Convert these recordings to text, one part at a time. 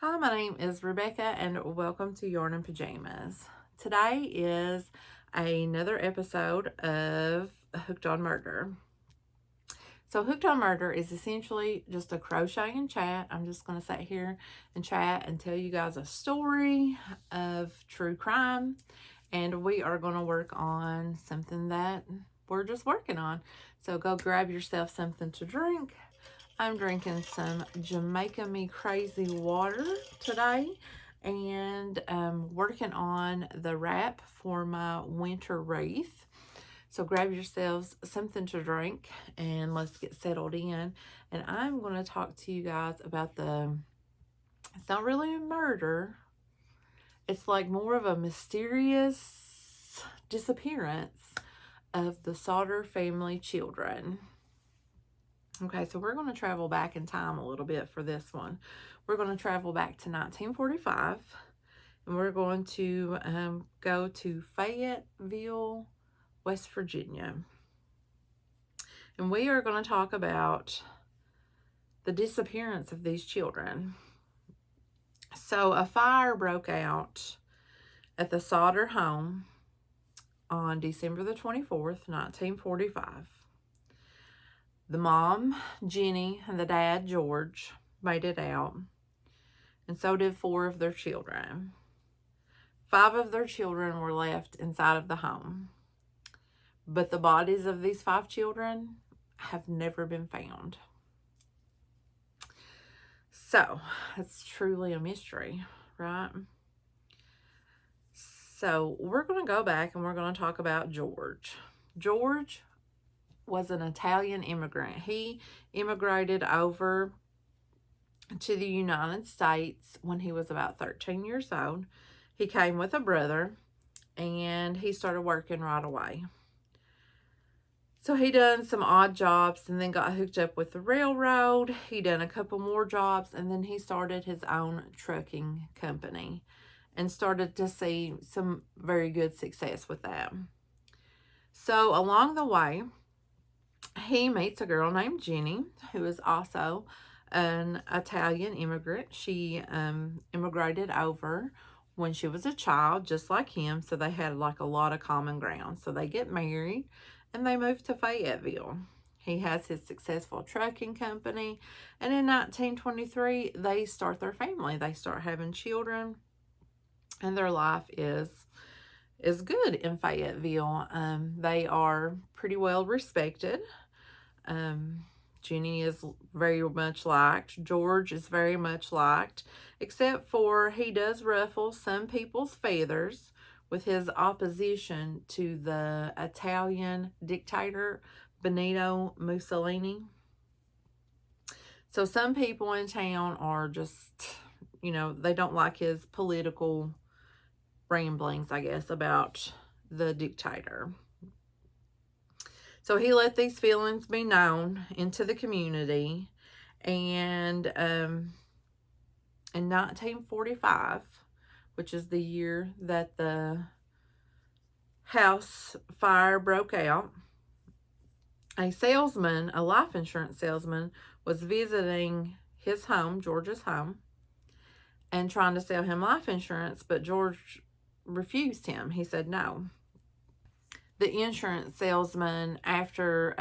Hi, my name is Rebecca and welcome to Yarn and Pajamas. Today is another episode of Hooked on Murder. So Hooked on Murder is essentially just a crochet and chat. I'm just going to sit here and chat and tell you guys a story of true crime. And we are going to work on something that we're just working on. So go grab yourself something to drink. I'm drinking some Jamaica Me Crazy water today and working on the wrap for my winter wreath. So grab yourselves something to drink and let's get settled in. And I'm going to talk to you guys about it's not really a murder. It's like more of a mysterious disappearance of the Sodder family children. Okay, so we're going to travel back in time a little bit for this one. We're going to travel back to 1945, and we're going to go to Fayetteville, West Virginia. And we are going to talk about the disappearance of these children. So a fire broke out at the Sodder home on December the 24th, 1945. The mom, Jenny, and the dad, George, made it out, and so did 4 of their children. 5 of their children were left inside of the home, but the bodies of these 5 children have never been found. So, it's truly a mystery, right? So, we're going to go back and we're going to talk about George. George was an Italian immigrant. He immigrated over to the United States when he was about 13 years old. He came with a brother and he started working right away. So he done some odd jobs and then got hooked up with the railroad. He done a couple more jobs and then he started his own trucking company and started to see some very good success with that. So along the way, he meets a girl named Jenny, who is also an Italian immigrant. She immigrated over when she was a child, just like him, so they had like a lot of common ground. So they get married and they move to Fayetteville. He has his successful trucking company, and in 1923 they start their family. They start having children, and their life is good in Fayetteville. They are pretty well respected. Jenny is very much liked. George is very much liked, except for he does ruffle some people's feathers with his opposition to the Italian dictator Benito Mussolini. So some people in town are just, they don't like his political ramblings, I guess, about the dictator. So he let these feelings be known into the community, and in 1945, which is the year that the house fire broke out, a salesman, a life insurance salesman, was visiting his home, George's home, and trying to sell him life insurance, but George refused him. He said no. The insurance salesman, after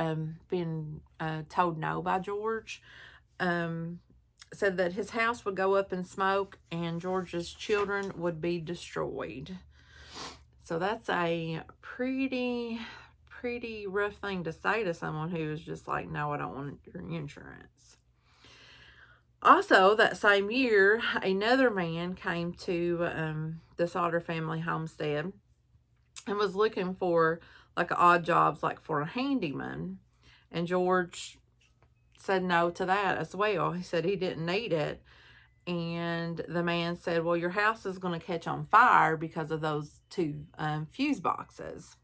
being told no by George, said that his house would go up in smoke and George's children would be destroyed. So that's a pretty rough thing to say to someone who is just like, no, I don't want your insurance. Also, that same year, another man came to the Sodder family homestead and was looking for like odd jobs, like for a handyman. And George said no to that as well. He said he didn't need it. And the man said, well, your house is going to catch on fire because of those 2 fuse boxes.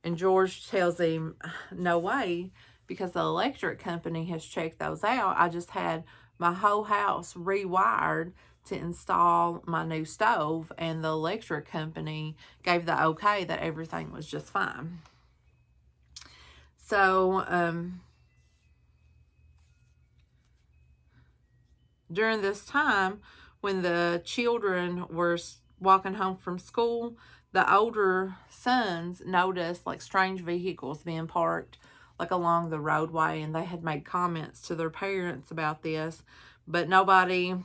And George tells him, no way, because the electric company has checked those out. I just had my whole house rewired to install my new stove, and the electric company gave the okay that everything was just fine. So during this time, when the children were walking home from school, the older sons noticed like strange vehicles being parked like along the roadway, and they had made comments to their parents about this, but nobody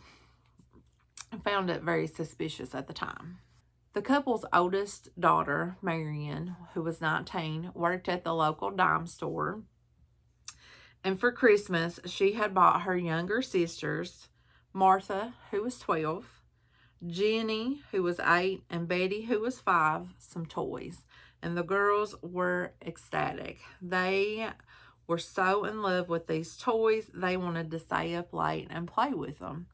found it very suspicious at the time. The couple's oldest daughter, Marion, who was 19, worked at the local dime store. And for Christmas, she had bought her younger sisters, Martha, who was 12, Jenny, who was 8, and Betty, who was 5, some toys. And the girls were ecstatic. They were so in love with these toys, they wanted to stay up late and play with them.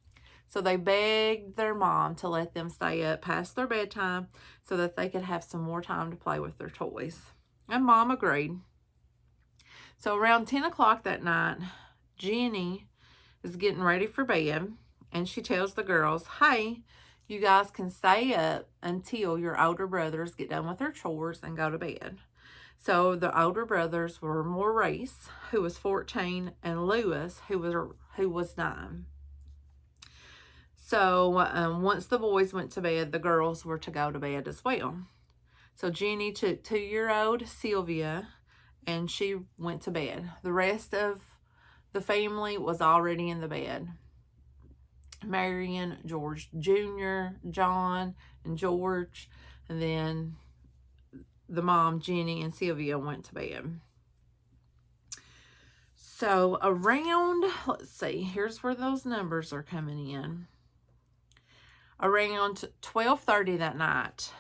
So they begged their mom to let them stay up past their bedtime so that they could have some more time to play with their toys. And Mom agreed. So around 10 o'clock that night, Jenny is getting ready for bed, and she tells the girls, hey, you guys can stay up until your older brothers get done with their chores and go to bed. So the older brothers were Maurice, who was 14, and Lewis, who was 9. So once the boys went to bed, the girls were to go to bed as well. So Jenny took 2-year-old Sylvia, and she went to bed. The rest of the family was already in the bed. Marion, George Jr., John, and George, and then the mom, Jenny, and Sylvia went to bed. So around, let's see, here's where those numbers are coming in. Around 12:30 that night,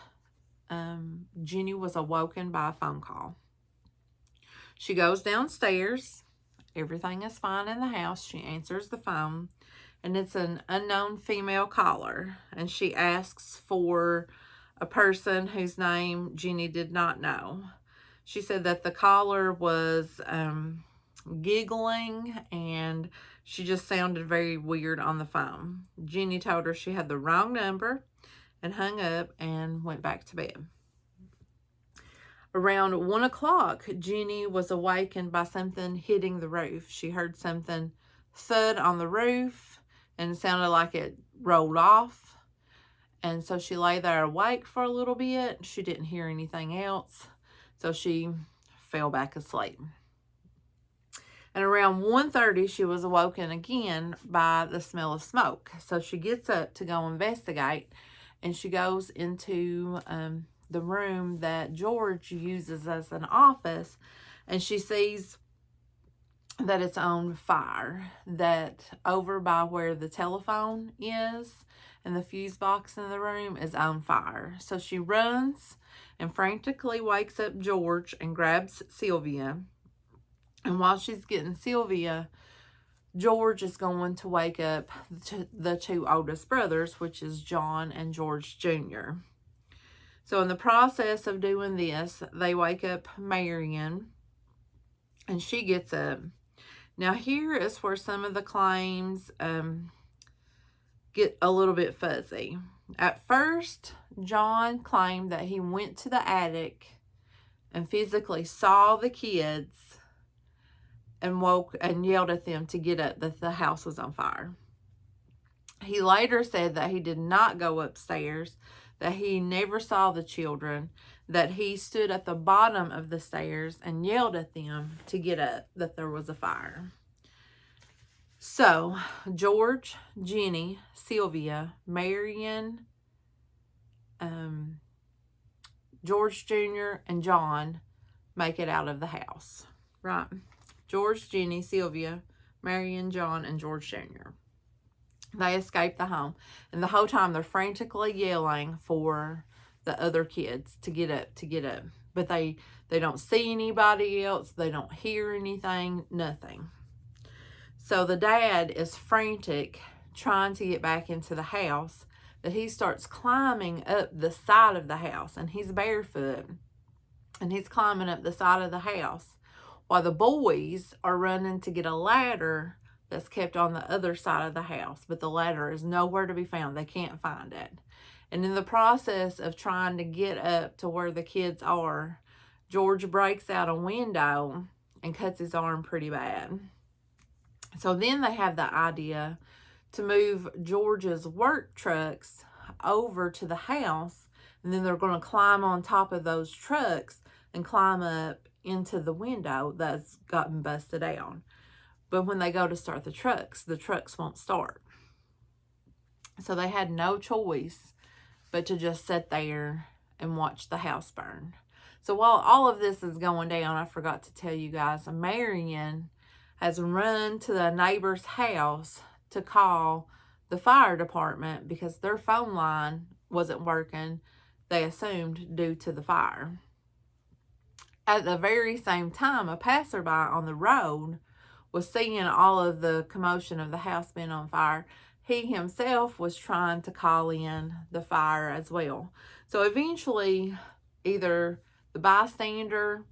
Jenny was awoken by a phone call. She goes downstairs. Everything is fine in the house. She answers the phone, and it's an unknown female caller, and she asks for a person whose name Jenny did not know. She said that the caller was giggling, and she just sounded very weird on the phone. Jenny told her she had the wrong number and hung up and went back to bed. Around 1 o'clock, Jenny was awakened by something hitting the roof. She heard something thud on the roof, and it sounded like it rolled off. And so she lay there awake for a little bit. She didn't hear anything else, so she fell back asleep. And around 1:30, she was awoken again by the smell of smoke. So she gets up to go investigate, and she goes into the room that George uses as an office, and she sees that it's on fire, that over by where the telephone is and the fuse box in the room is on fire. So she runs and frantically wakes up George and grabs Sylvia. And while she's getting Sylvia, George is going to wake up the 2 oldest brothers, which is John and George Jr. So in the process of doing this, they wake up Marion, and she gets up. Now here is where some of the claims get a little bit fuzzy. At first, John claimed that he went to the attic and physically saw the kids and woke and yelled at them to get up, that the house was on fire. He later said that he did not go upstairs, that he never saw the children, that he stood at the bottom of the stairs and yelled at them to get up, that there was a fire. So, George, Jenny, Sylvia, Marion, George Jr., and John make it out of the house, right? George, Jenny, Sylvia, Marion, John, and George Jr. They escape the home, and the whole time they're frantically yelling for the other kids to get up, to get up. But they don't see anybody else. They don't hear anything, nothing. So the dad is frantic, trying to get back into the house, that he starts climbing up the side of the house, and he's barefoot, and he's climbing up the side of the house, while the boys are running to get a ladder that's kept on the other side of the house, but the ladder is nowhere to be found. They can't find it. And in the process of trying to get up to where the kids are, George breaks out a window and cuts his arm pretty bad. So then they have the idea to move George's work trucks over to the house, and then they're going to climb on top of those trucks and climb up into the window that's gotten busted out. But when they go to start the trucks won't start. So they had no choice but to just sit there and watch the house burn. So while all of this is going down, I forgot to tell you guys, Marion has run to the neighbor's house to call the fire department because their phone line wasn't working, they assumed, due to the fire. At the very same time, a passerby on the road was seeing all of the commotion of the house being on fire. He himself was trying to call in the fire as well. So eventually, either the bystander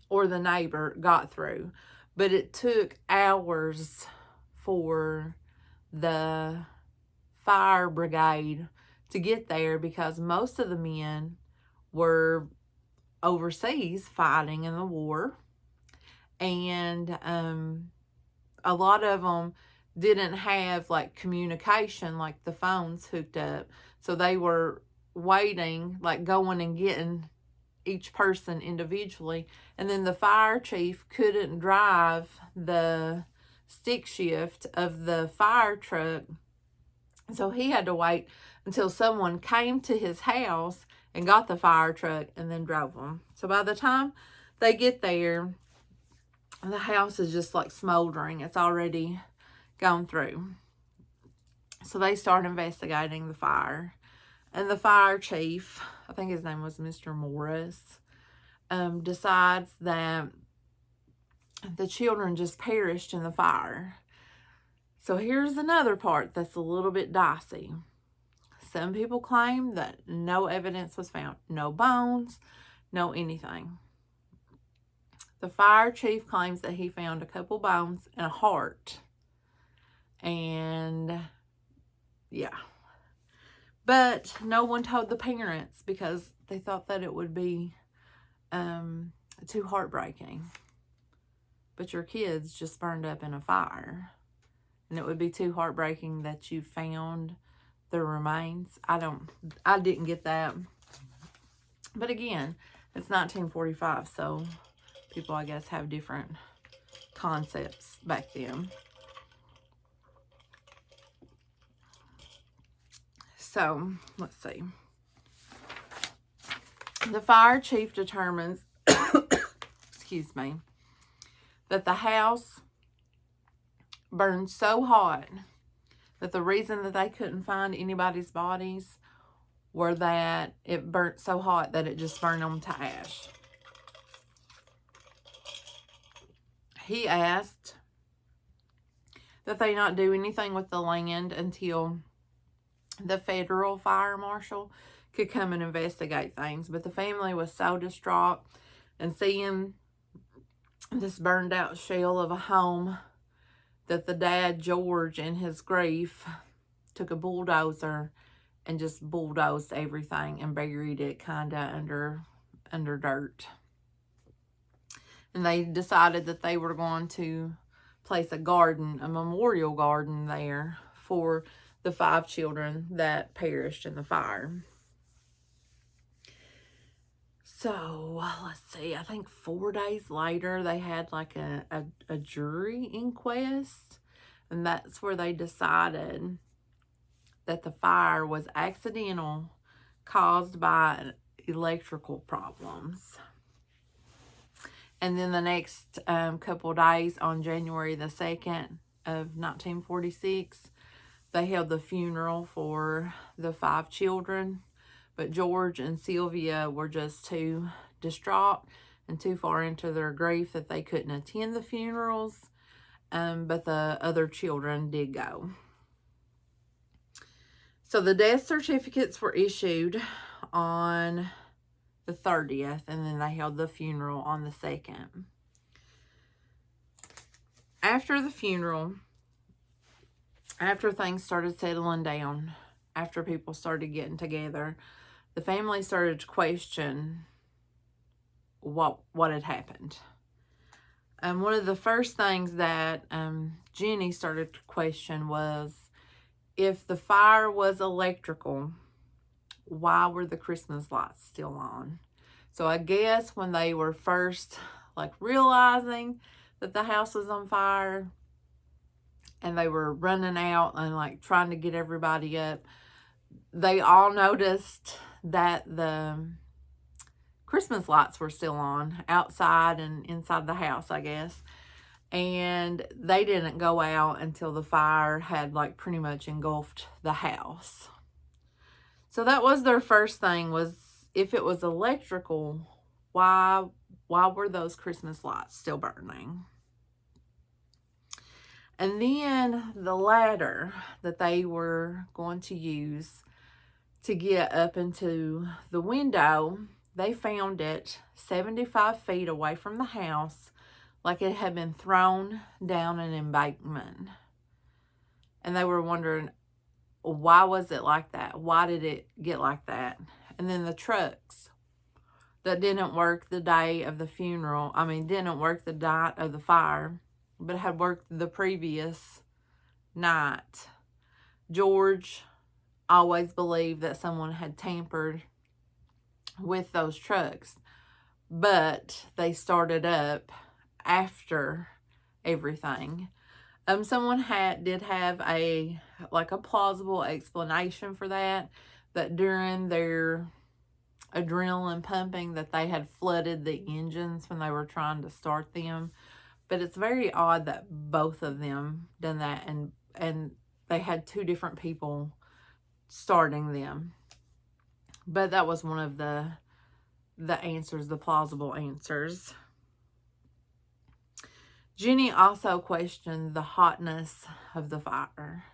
or the neighbor got through. But it took hours for the fire brigade to get there because most of the men were overseas fighting in the war. And a lot of them didn't have like communication, like the phones hooked up. So they were waiting, like going and getting each person individually. And then the fire chief couldn't drive the stick shift of the fire truck. So he had to wait until someone came to his house and got the fire truck and then drove them. So by the time they get there, the house is just like smoldering. It's already gone through. So they start investigating the fire. And the fire chief, I think his name was Mr. Morris, decides that the children just perished in the fire. So here's another part that's a little bit dicey. Some people claim that no evidence was found. No bones, no anything. The fire chief claims that he found a couple bones and a heart. And yeah. But no one told the parents because they thought that it would be too heartbreaking. But your kids just burned up in a fire. And it would be too heartbreaking that you found the remains. I didn't get that. But again, it's 1945, so people, I guess, have different concepts back then. So, let's see. The fire chief determines, excuse me, that the house burned so hot that the reason that they couldn't find anybody's bodies were that it burnt so hot that it just burned them to ash. He asked that they not do anything with the land until the federal fire marshal could come and investigate things. But the family was so distraught and seeing this burned out shell of a home that the dad, George, in his grief, took a bulldozer and just bulldozed everything and buried it kind of under dirt. And they decided that they were going to place a garden, a memorial garden there for the 5 children that perished in the fire. So, let's see, I think 4 days later, they had like a jury inquest. And that's where they decided that the fire was accidental, caused by electrical problems. And then the next couple days, on January the 2nd of 1946, they held the funeral for the 5 children. But George and Sylvia were just too distraught and too far into their grief that they couldn't attend the funerals. But the other children did go. So the death certificates were issued on the 30th, and then they held the funeral on the 2nd. After the funeral, after things started settling down, after people started getting together, the family started to question what had happened. one of the first things that Jenny started to question was, if the fire was electrical, why were the Christmas lights still on? So I guess when they were first like realizing that the house was on fire and they were running out and like trying to get everybody up, they all noticed that the Christmas lights were still on outside and inside the house, I guess. And they didn't go out until the fire had like pretty much engulfed the house. So that was their first thing, was if it was electrical, why were those Christmas lights still burning? And then the ladder that they were going to use to get up into the window, they found it 75 feet away from the house, like it had been thrown down an embankment. And they were wondering, why was it like that? Why did it get like that? And then the trucks that didn't work the day of the funeral, didn't work the night of the fire, but had worked the previous night. George always believed that someone had tampered with those trucks, but they started up after everything. Someone did have a plausible explanation for that during their adrenaline pumping that they had flooded the engines when they were trying to start them. But it's very odd that both of them done that, and they had two different people starting them. But that was one of the answers, the plausible answers. Jenny also questioned the hotness of the fire,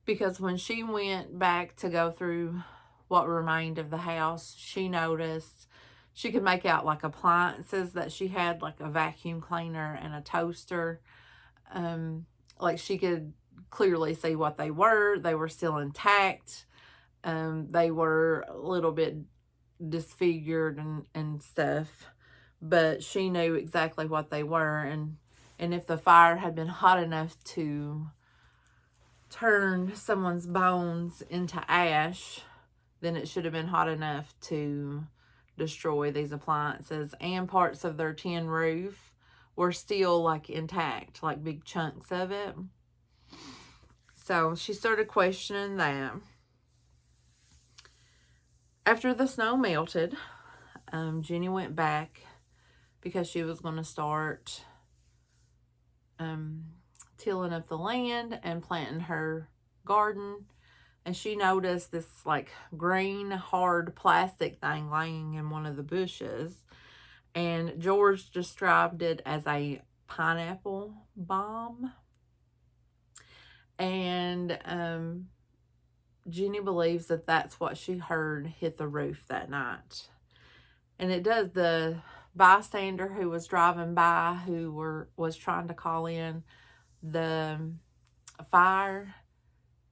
because when she went back to go through what remained of the house, she noticed she could make out like appliances that she had, like a vacuum cleaner and a toaster. Like she could clearly see what they were. They were still intact. They were a little bit disfigured and stuff, but she knew exactly what they were. And if the fire had been hot enough to turn someone's bones into ash, then it should have been hot enough to destroy these appliances. And parts of their tin roof were still like intact, like big chunks of it. So she started questioning that. After the snow melted, Jenny went back because she was going to start tilling up the land and planting her garden. And she noticed this like green hard plastic thing laying in one of the bushes. And George described it as a pineapple bomb. And Jenny believes that that's what she heard hit the roof that night. And it does. The bystander who was driving by, who was trying to call in the fire,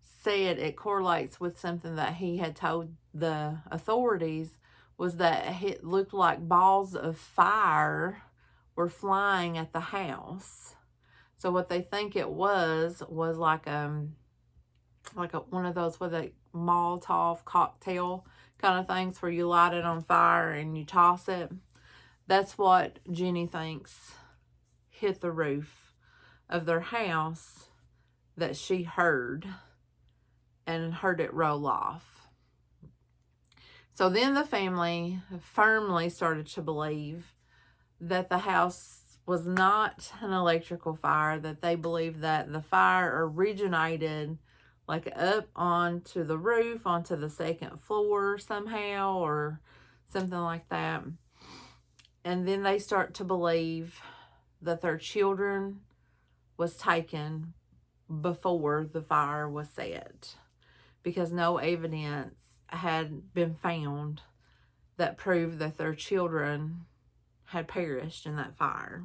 said it correlates with something that he had told the authorities, was that it looked like balls of fire were flying at the house. So what they think it was like one of those with a Molotov cocktail kind of things where you light it on fire and you toss it. That's what Jenny thinks hit the roof of their house that she heard, and heard it roll off. So then the family firmly started to believe that the house was not an electrical fire, that they believed that the fire originated like up onto the roof, onto the second floor somehow, or something like that. And then they start to believe that their children was taken before the fire was set, because no evidence had been found that proved that their children had perished in that fire.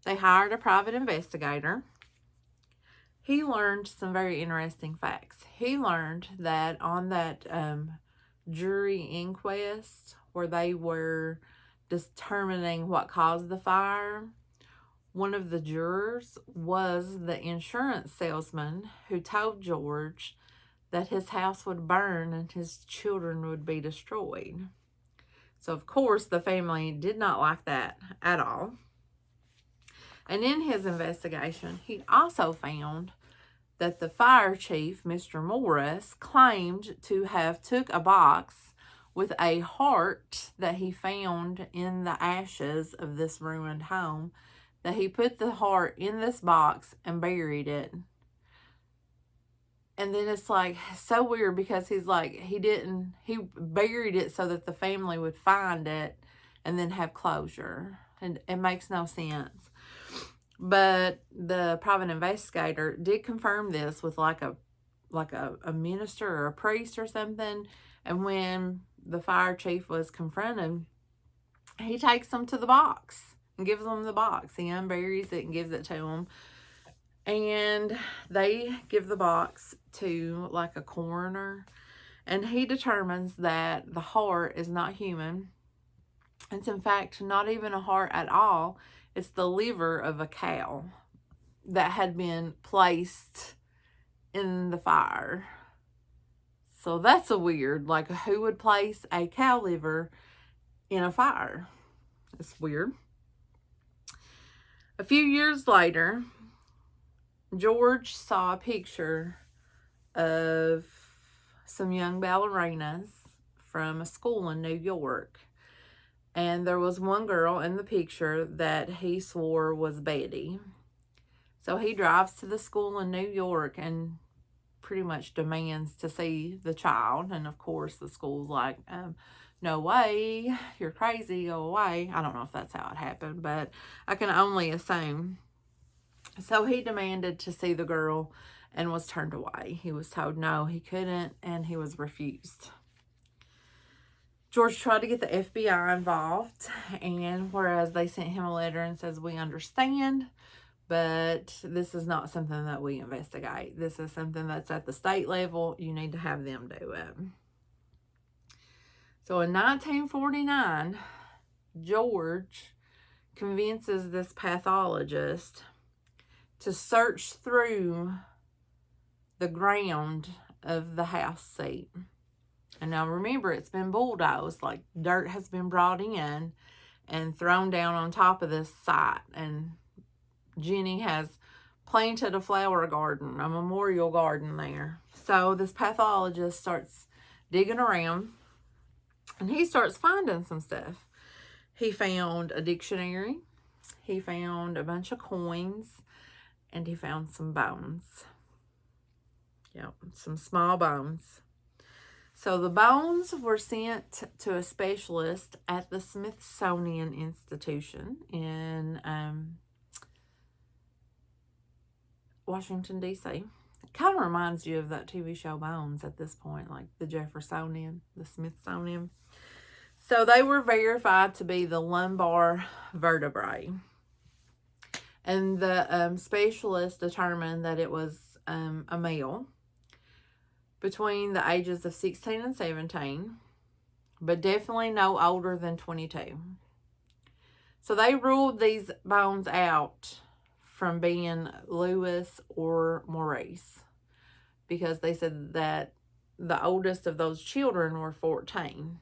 They hired a private investigator. He learned some very interesting facts. He learned that on that jury inquest where they were determining what caused the fire, one of the jurors was the insurance salesman who told George that his house would burn and his children would be destroyed. So, of course, the family did not like that at all. And in his investigation, he also found that the fire chief, Mr. Morris, claimed to have took a box with a heart that he found in the ashes of this ruined home, that he put the heart in this box and buried it. And then it's like so weird because he's like, he buried it so that the family would find it and then have closure. And it makes no sense. But the private investigator did confirm this with like a minister or a priest or something. And when the fire chief was confronted, he takes them to the box and gives them the box. He unburies it and gives it to them. And they give the box to like a coroner. And he determines that the heart is not human. It's in fact not even a heart at all. It's the liver of a cow that had been placed in the fire. So that's a weird, like, who would place a cow liver in a fire? It's weird. A few years later, George saw a picture of some young ballerinas from a school in New York. And there was one girl in the picture that he swore was Betty. So he drives to the school in New York and pretty much demands to see the child. And of course, the school's like, no way, you're crazy, go away. I don't know if that's how it happened, but I can only assume. So he demanded to see the girl and was turned away. He was told no, he couldn't, and he was refused. George tried to get the FBI involved, and whereas they sent him a letter and says, we understand, but this is not something that we investigate. This is something that's at the state level. You need to have them do it. So in 1949, George convinces this pathologist to search through the ground of the house seat. And now remember, it's been bulldozed, like dirt has been brought in and thrown down on top of this site. And Jenny has planted a flower garden, a memorial garden there. So this pathologist starts digging around and he starts finding some stuff. He found a dictionary, he found a bunch of coins, and he found some bones. Yep, some small bones. So the bones were sent to a specialist at the Smithsonian Institution in Washington, D.C. It kind of reminds you of that TV show Bones at this point, like the Jeffersonian, the Smithsonian. So they were verified to be the lumbar vertebrae. And the specialist determined that it was a male between the ages of 16 and 17, but definitely no older than 22. So they ruled these bones out from being Louis or Maurice because they said that the oldest of those children were 14.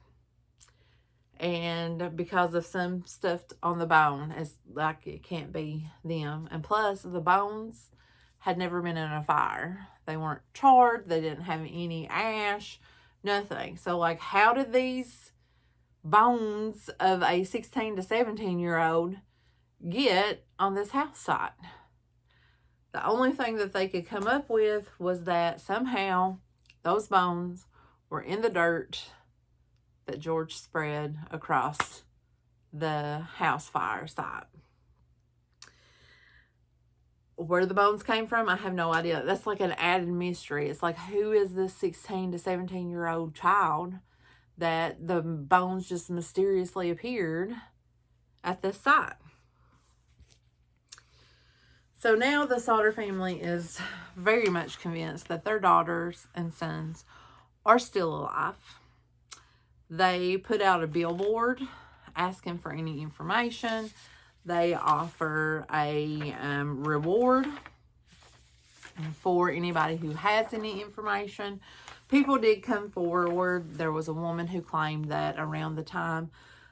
And because of some stuff on the bone, it's like it can't be them. And plus, the bones had never been in a fire. They weren't charred. They didn't have any ash, nothing. So, like, how did these bones of a 16 to 17-year-old get on this house site? The only thing that they could come up with was that somehow those bones were in the dirt that George spread across the house fire site. Where the bones came from, I have no idea. That's like an added mystery. It's like, who is this 16 to 17-year-old child that the bones just mysteriously appeared at this site? So now the Sodder family is very much convinced that their daughters and sons are still alive. They put out a billboard asking for any information. They offer a reward for anybody who has any information. People did come forward. There was a woman who claimed that around the time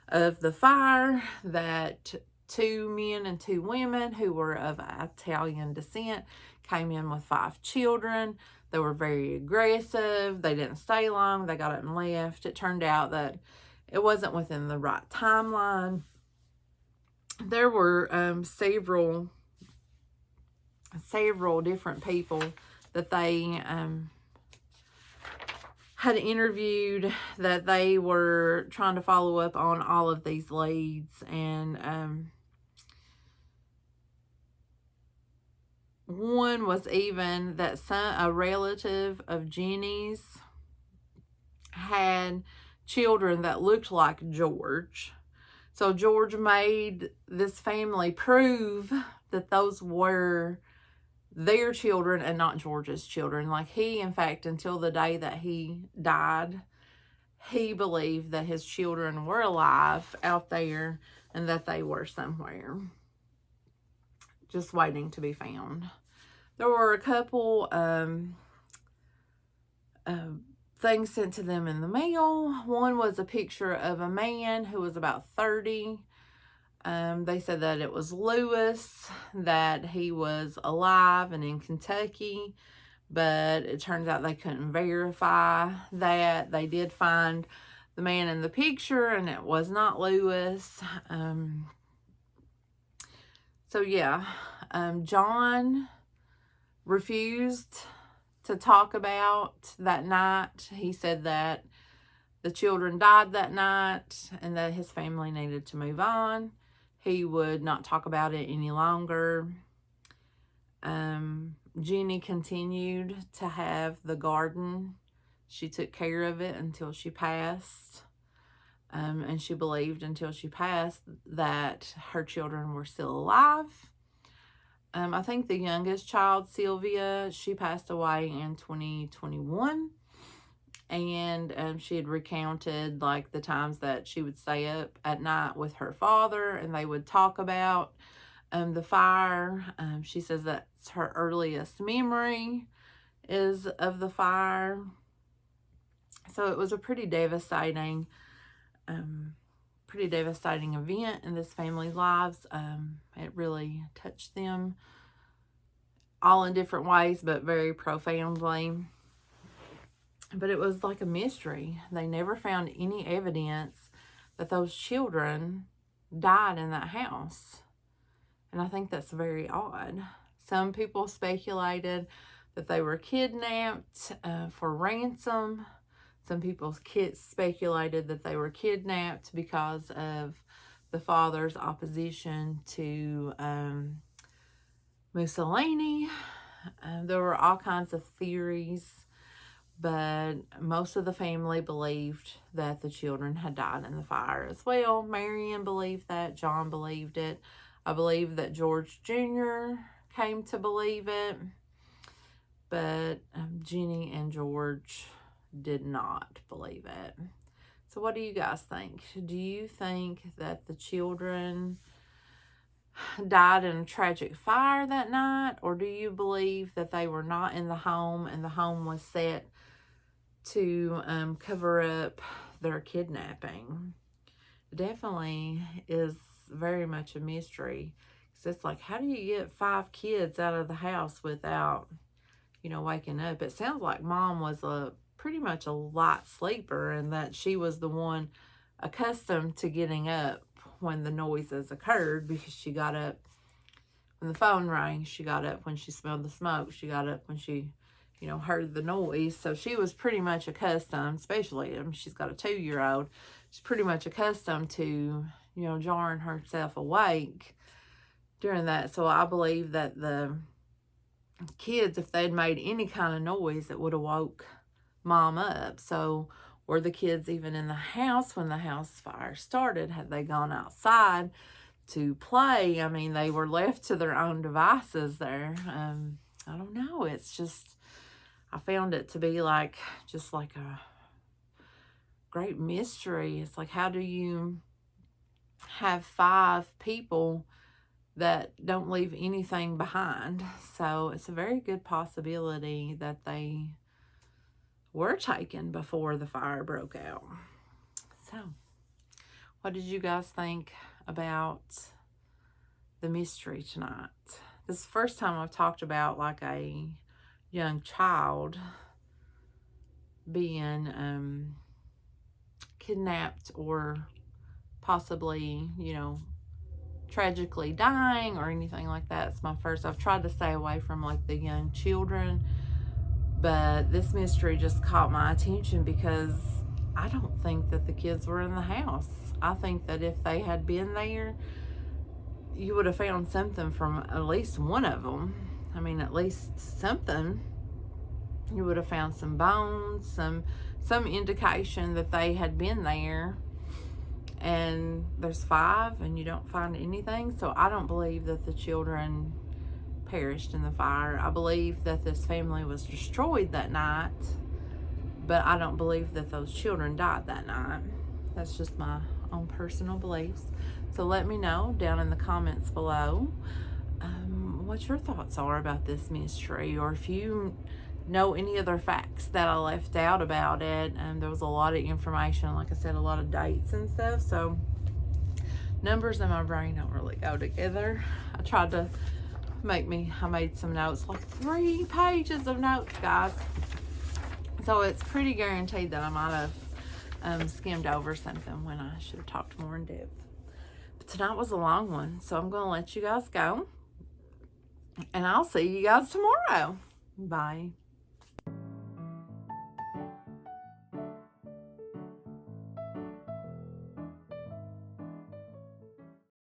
of the fire that 2 men and 2 women who were of Italian descent came in with 5 children. They were very aggressive. They didn't stay long. They got up and left. It turned out that it wasn't within the right timeline. There were several different people that they had interviewed, that they were trying to follow up on all of these leads. And one was even that a relative of Jenny's had children that looked like George. So George made this family prove that those were their children and not George's children. Like, he, in fact, until the day that he died, he believed that his children were alive out there and that they were somewhere just waiting to be found. There were a couple things sent to them in the mail. One was a picture of a man who was about 30. They said that it was Lewis, that he was alive and in Kentucky, but it turns out they couldn't verify that. They did find the man in the picture, and it was not Lewis. So yeah, John refused to talk about that night. He said that the children died that night and that his family needed to move on. He would not talk about it any longer. Jenny continued to have the garden. She took care of it until she passed. And she believed until she passed that her children were still alive. I think the youngest child, Sylvia, she passed away in 2021. And she had recounted, like, the times that she would stay up at night with her father and they would talk about the fire. She says that's her earliest memory is of the fire. So it was a pretty devastating event in this family's lives. It really touched them all in different ways, but very profoundly. But it was like a mystery. They never found any evidence that those children died in that house. And I think that's very odd. Some people speculated that they were kidnapped for ransom. Some people speculated that they were kidnapped because of the father's opposition to Mussolini. There were all kinds of theories, but most of the family believed that the children had died in the fire as well. Marion believed that. John believed it. I believe that George Jr. came to believe it, but Jenny and George did not believe it. So what do you guys think? Do you think that the children died in a tragic fire that night, or do you believe that they were not in the home and the home was set to cover up their kidnapping? It definitely is very much a mystery, because it's like, how do you get 5 kids out of the house without, waking up? It sounds like mom was pretty much a light sleeper, and that she was the one accustomed to getting up when the noises occurred, because she got up when the phone rang, she got up when she smelled the smoke, she got up when she heard the noise. So she was pretty much accustomed, especially, she's got a 2-year-old, she's pretty much accustomed to jarring herself awake during that. So I believe that the kids, if they'd made any kind of noise, it would have woke mom up. So were the kids even in the house when the house fire started? Had they gone outside to play? I mean, they were left to their own devices there. I don't know. It's just, I found it to be just like a great mystery. It's like, how do you have 5 people that don't leave anything behind? So it's a very good possibility that they were taken before the fire broke out. So what did you guys think about the mystery tonight? This is the first time I've talked about like a young child being kidnapped or possibly, you know, tragically dying or anything like that. It's my first. I've tried to stay away from like the young children, but this mystery just caught my attention because I don't think that the kids were in the house. I think that if they had been there, you would have found something from at least one of them. I mean, at least something. You would have found some bones, some indication that they had been there. And there's 5 and you don't find anything. So I don't believe that the children perished in the fire. I believe that this family was destroyed that night, but I don't believe that those children died that night. That's just my own personal beliefs. So let me know down in the comments below what your thoughts are about this mystery, or if you know any other facts that I left out about it. There was a lot of information, like I said, a lot of dates and stuff, so numbers in my brain don't really go together. I made some notes, like 3 pages of notes, guys. So it's pretty guaranteed that I might have skimmed over something when I should have talked more in depth. But tonight was a long one, so I'm going to let you guys go. And I'll see you guys tomorrow. Bye.